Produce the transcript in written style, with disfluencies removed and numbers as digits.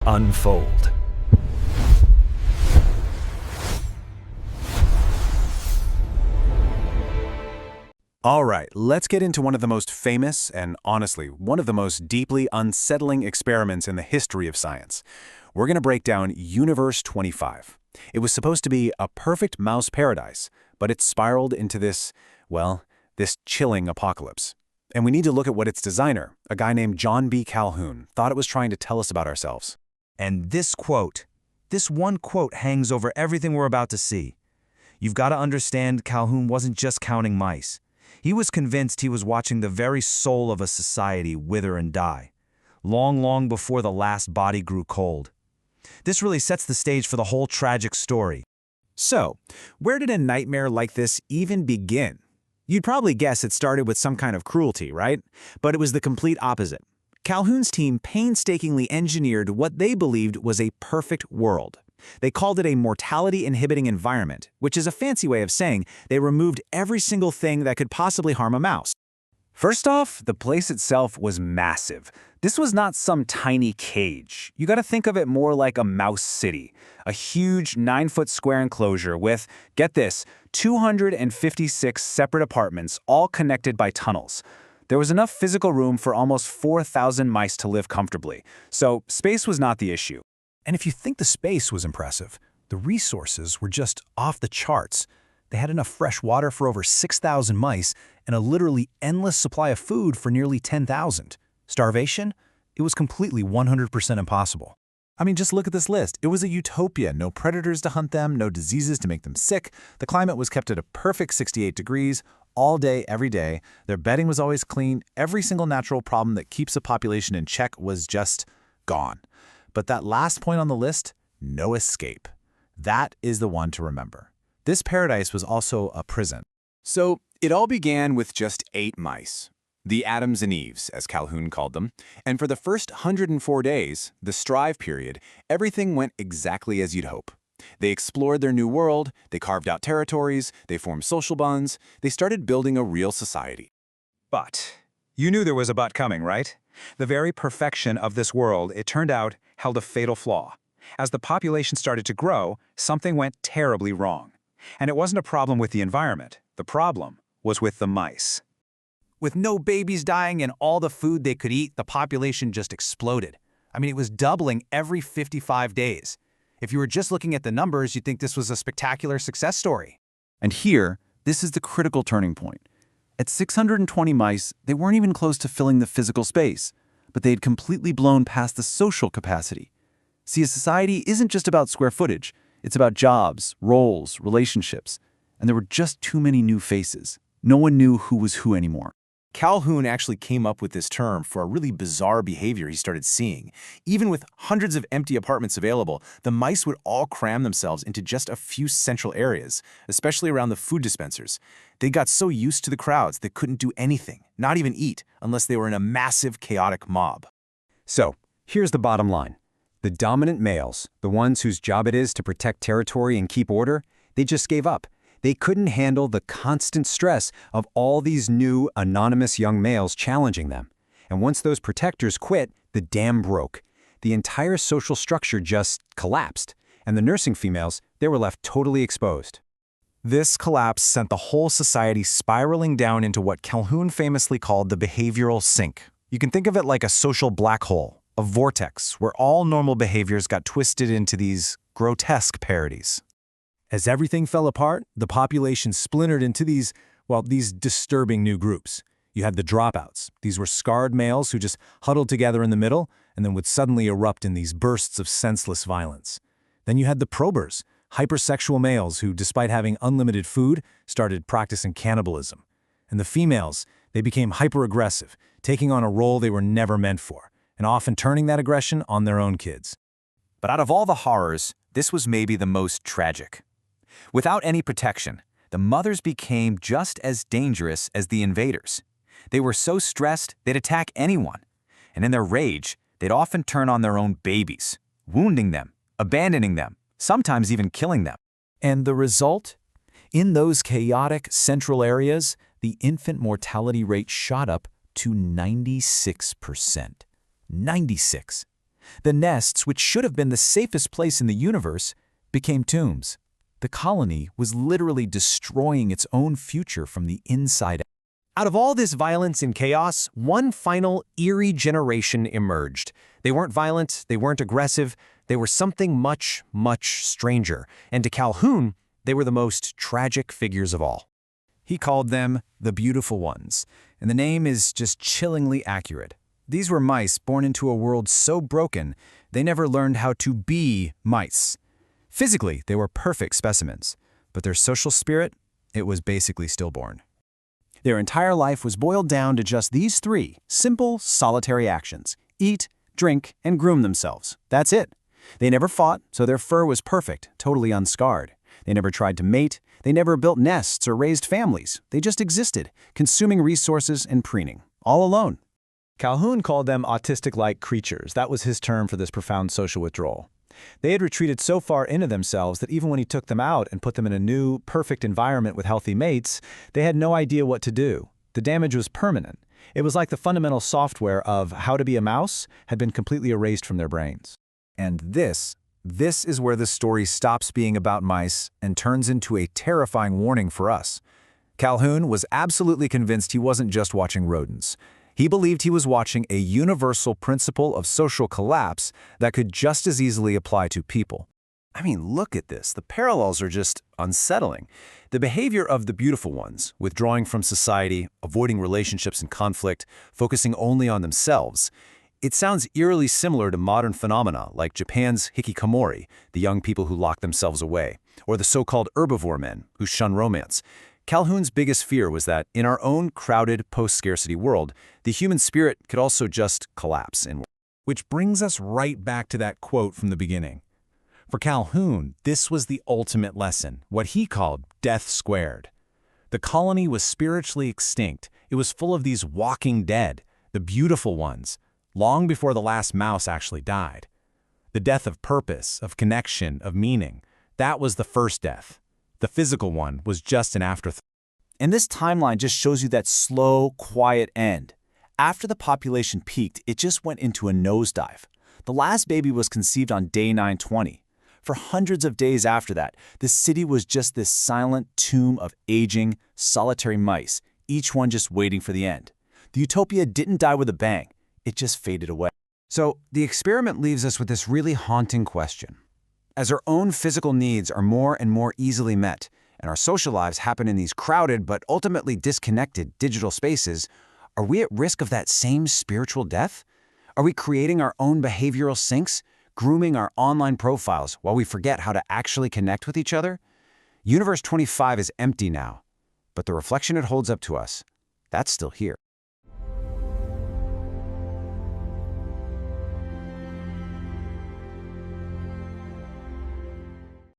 unfold. All right, let's get into one of the most famous and, honestly, one of the most deeply unsettling experiments in the history of science. We're going to break down Universe 25. It was supposed to be a perfect mouse paradise, but it spiraled into this, well, this chilling apocalypse. And we need to look at what its designer, a guy named John B. Calhoun, thought it was trying to tell us about ourselves. And this one quote hangs over everything we're about to see. You've got to understand Calhoun wasn't just counting mice. He was convinced he was watching the very soul of a society wither and die, long before the last body grew cold. This really sets the stage for the whole tragic story. So, where did a nightmare like this even begin? You'd probably guess it started with some kind of cruelty, right? But it was the complete opposite. Calhoun's team painstakingly engineered what they believed was a perfect world. They called it a mortality-inhibiting environment, which is a fancy way of saying they removed every single thing that could possibly harm a mouse. First off, the place itself was massive. This was not some tiny cage. You gotta think of it more like a mouse city, a huge 9-foot square enclosure with, get this, 256 separate apartments all connected by tunnels. There was enough physical room for almost 4,000 mice to live comfortably, so space was not the issue. And if you think the space was impressive, the resources were just off the charts. They had enough fresh water for over 6,000 mice and a literally endless supply of food for nearly 10,000. Starvation? It was completely 100% impossible. I mean, just look at this list. It was a utopia. No predators to hunt them, no diseases to make them sick. The climate was kept at a perfect 68 degrees all day, every day. Their bedding was always clean. Every single natural problem that keeps a population in check was just gone. But that last point on the list, no escape. That is the one to remember. This paradise was also a prison. So, it all began with just 8 mice. The Adams and Eves, as Calhoun called them. And for the first 104 days, the strive period, everything went exactly as you'd hope. They explored their new world, they carved out territories, they formed social bonds, they started building a real society. But you knew there was a but coming, right? The very perfection of this world, it turned out, held a fatal flaw. As the population started to grow, something went terribly wrong. And it wasn't a problem with the environment. The problem was with the mice. With no babies dying and all the food they could eat, the population just exploded. I mean, it was doubling every 55 days. If you were just looking at the numbers, you'd think this was a spectacular success story. And here, this is the critical turning point. At 620 mice, they weren't even close to filling the physical space, but they had completely blown past the social capacity. See, a society isn't just about square footage. It's about jobs, roles, relationships. And there were just too many new faces. No one knew who was who anymore. Calhoun actually came up with this term for a really bizarre behavior he started seeing. Even with hundreds of empty apartments available, the mice would all cram themselves into just a few central areas, especially around the food dispensers. They got so used to the crowds they couldn't do anything, not even eat, unless they were in a massive, chaotic mob. So, here's the bottom line. The dominant males, the ones whose job it is to protect territory and keep order, they just gave up. They couldn't handle the constant stress of all these new, anonymous young males challenging them. And once those protectors quit, the dam broke. The entire social structure just collapsed. And the nursing females, they were left totally exposed. This collapse sent the whole society spiraling down into what Calhoun famously called the behavioral sink. You can think of it like a social black hole, a vortex, where all normal behaviors got twisted into these grotesque parodies. As everything fell apart, the population splintered into these disturbing new groups. You had the dropouts. These were scarred males who just huddled together in the middle and then would suddenly erupt in these bursts of senseless violence. Then you had the probers, hypersexual males who, despite having unlimited food, started practicing cannibalism. And the females, they became hyper-aggressive, taking on a role they were never meant for, and often turning that aggression on their own kids. But out of all the horrors, this was maybe the most tragic. Without any protection, the mothers became just as dangerous as the invaders. They were so stressed they'd attack anyone, and in their rage, they'd often turn on their own babies, wounding them, abandoning them, sometimes even killing them. And the result? In those chaotic central areas, the infant mortality rate shot up to 96%. 96. The nests, which should have been the safest place in the universe, became tombs. The colony was literally destroying its own future from the inside out. Out of all this violence and chaos, one final, eerie generation emerged. They weren't violent, they weren't aggressive, they were something much, much stranger. And to Calhoun, they were the most tragic figures of all. He called them the Beautiful Ones, and the name is just chillingly accurate. These were mice born into a world so broken, they never learned how to be mice. Physically, they were perfect specimens, but their social spirit, it was basically stillborn. Their entire life was boiled down to just these three simple, solitary actions: eat, drink, and groom themselves. That's it. They never fought, so their fur was perfect, totally unscarred. They never tried to mate, they never built nests or raised families. They just existed, consuming resources and preening, all alone. Calhoun called them autistic-like creatures. That was his term for this profound social withdrawal. They had retreated so far into themselves that even when he took them out and put them in a new, perfect environment with healthy mates, they had no idea what to do. The damage was permanent. It was like the fundamental software of how to be a mouse had been completely erased from their brains. And this is where the story stops being about mice and turns into a terrifying warning for us. Calhoun was absolutely convinced he wasn't just watching rodents. He believed he was watching a universal principle of social collapse that could just as easily apply to people. I mean, look at this. The parallels are just unsettling. The behavior of the Beautiful Ones, withdrawing from society, avoiding relationships and conflict, focusing only on themselves, it sounds eerily similar to modern phenomena like Japan's hikikomori, the young people who lock themselves away, or the so-called herbivore men who shun romance. Calhoun's biggest fear was that, in our own crowded, post-scarcity world, the human spirit could also just collapse. Which brings us right back to that quote from the beginning. For Calhoun, this was the ultimate lesson, what he called death squared. The colony was spiritually extinct. It was full of these walking dead, the beautiful ones, long before the last mouse actually died. The death of purpose, of connection, of meaning, that was the first death. The physical one was just an afterthought. And this timeline just shows you that slow, quiet end. After the population peaked, it just went into a nosedive. The last baby was conceived on day 920. For hundreds of days after that, the city was just this silent tomb of aging, solitary mice, each one just waiting for the end. The Utopia didn't die with a bang. It just faded away. So the experiment leaves us with this really haunting question. As our own physical needs are more and more easily met, and our social lives happen in these crowded but ultimately disconnected digital spaces, are we at risk of that same spiritual death? Are we creating our own behavioral sinks, grooming our online profiles while we forget how to actually connect with each other? Universe 25 is empty now, but the reflection it holds up to us, that's still here.